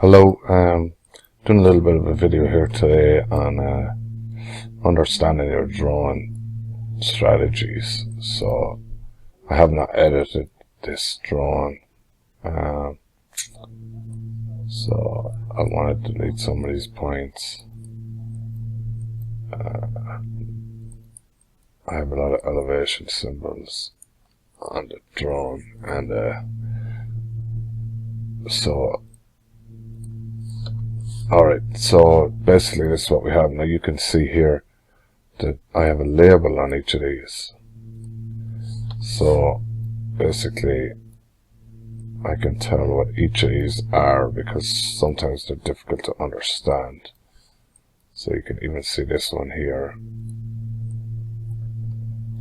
Hello, doing a little bit of a video here today on understanding your drawing strategies. So I have not edited this drawing, so I want to delete some of these points. I have a lot of elevation symbols on the drawing, and alright, so basically this is what we have. Now you can see here that I have a label on each of these. So basically I can tell what each of these are because sometimes they're difficult to understand. So you can even see this one here.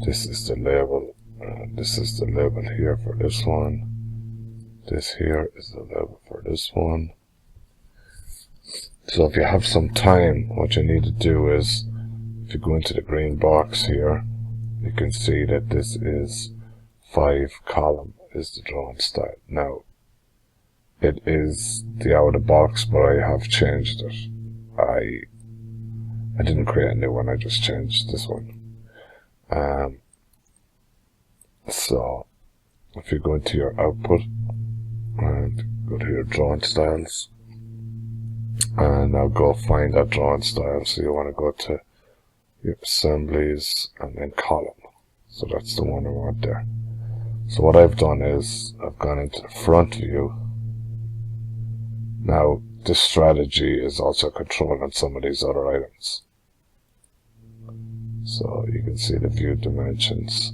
This is the label. This is the label here for this one. This here is the label for this one. So if you have some time, what you need to do is, if you go into the green box here, you can see that this is 5 column is the drawing style. Now, it is the out of the box, but I have changed it. I didn't create a new one, I just changed this one. So, if you go into your output, and go to your drawing styles, and now go find that drawing style. So you want to go to your assemblies and then column. So that's the one I want there. So what I've done is I've gone into the front view. Now this strategy is also controlled on some of these other items. So you can see the view dimensions.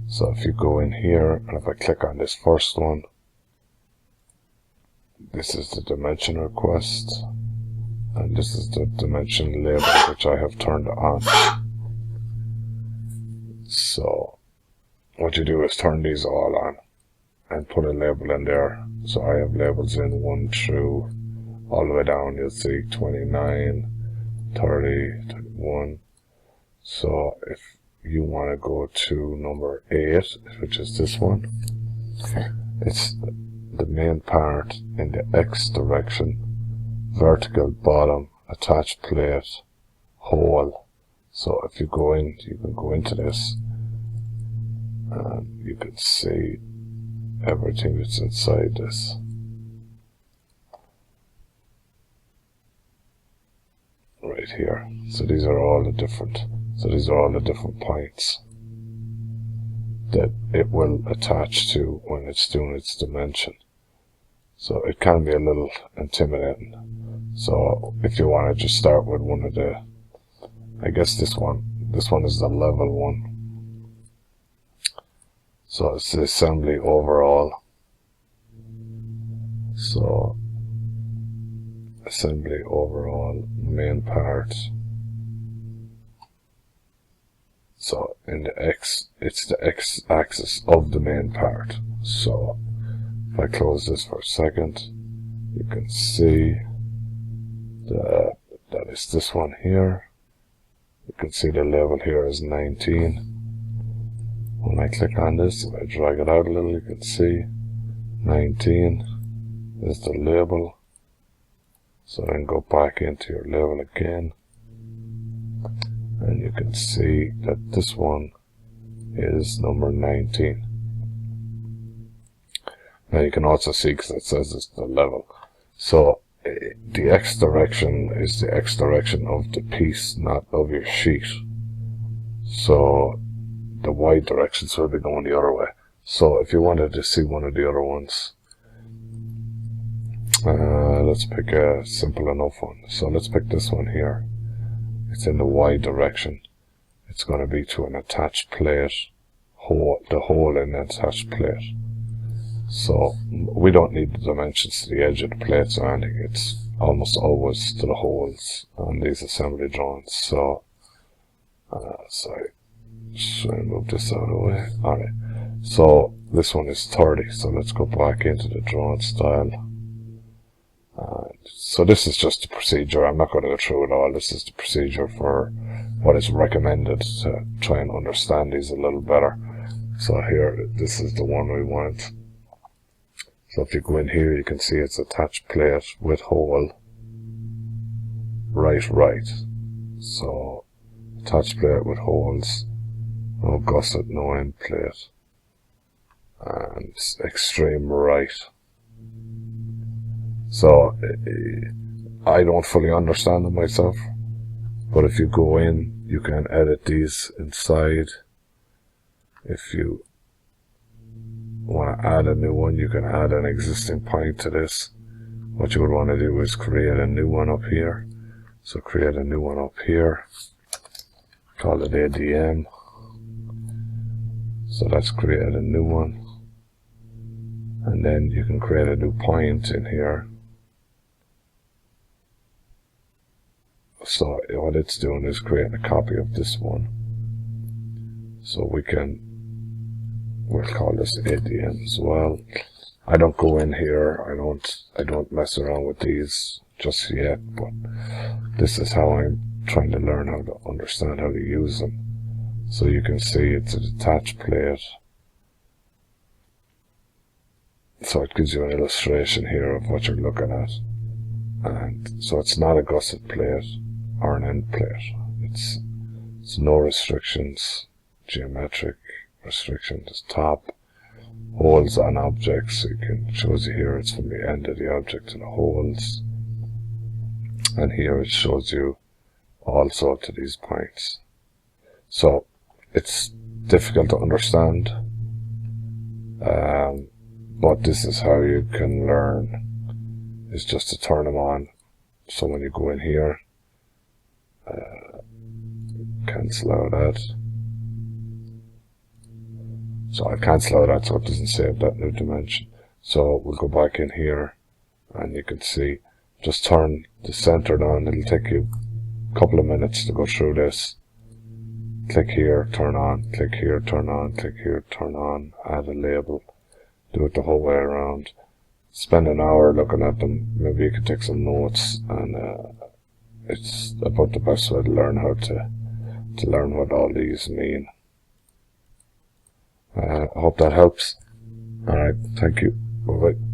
So if you go in here, and if I click on this first one, this is the dimension request, and this is the dimension label, which I have turned on. So what you do is turn these all on and put a label in there. So I have labels in 1 through all the way down. You'll see 29, 30, 31. So if you want to go to number 8, which is this one, it's the main part in the X direction, vertical bottom, attached plate, hole. So if you go in, you can go into this and you can see everything that's inside this. Right here. So these are all the different points that it will attach to when it's doing its dimension. So it can be a little intimidating. So if you want to just start with one of the, I guess this one is the level one. So it's the assembly overall. So assembly overall, main part. So in the X, it's the X axis of the main part. So if I close this for a second, you can see that is this one here. You can see the label here is 19. When I click on this, if I drag it out a little, you can see 19 is the label. So then go back into your label again, and you can see that this one is number 19. Now you can also see, because it says it's the level. So the X direction is the X direction of the piece, not of your sheet. So the Y directions will be going the other way. So if you wanted to see one of the other ones, let's pick a simple enough one. So let's pick this one here. It's in the Y direction. It's going to be to an attached plate, the hole in the attached plate. So we don't need the dimensions to the edge of the plates or anything. It's almost always to the holes on these assembly drawings. So should I move this out of the way? Alright. So this one is 30. So let's go back into the drawing style. So this is just the procedure. I'm not going to go through it all. This is the procedure for what is recommended to try and understand these a little better. So here, this is the one we want. So if you go in here, you can see it's attached plate with hole, right. So attached plate with holes, no gusset, no end plate, and extreme right. So I don't fully understand it myself, but if you go in, you can edit these inside. If you want to add a new one, you can add an existing point to this. What you would want to do is create a new one up here. So create a new one up here, call it ADM. So let's create a new one, and then you can create a new point in here. So what it's doing is creating a copy of this one. So we'll call this ADM as well. I don't go in here, I don't mess around with these just yet, but this is how I'm trying to learn how to understand how to use them. So you can see it's a detached plate. So it gives you an illustration here of what you're looking at. And so it's not a gusset plate or an end plate. It's no restrictions, geometric restrictions, top, holes on objects. So it shows you here it's from the end of the object to the holes. And here it shows you also to these points. So it's difficult to understand, but this is how you can learn, is just to turn them on. So when you go in here, cancel out that. So I cancel out that so it doesn't save that new dimension. So we'll go back in here, and you can see, just turn the centered on. It'll take you a couple of minutes to go through this. Click here, turn on, click here, turn on, click here, turn on, add a label, do it the whole way around. Spend an hour looking at them. Maybe you can take some notes, and it's about the best way to learn how to learn what all these mean. I hope that helps. Alright, thank you. Bye bye.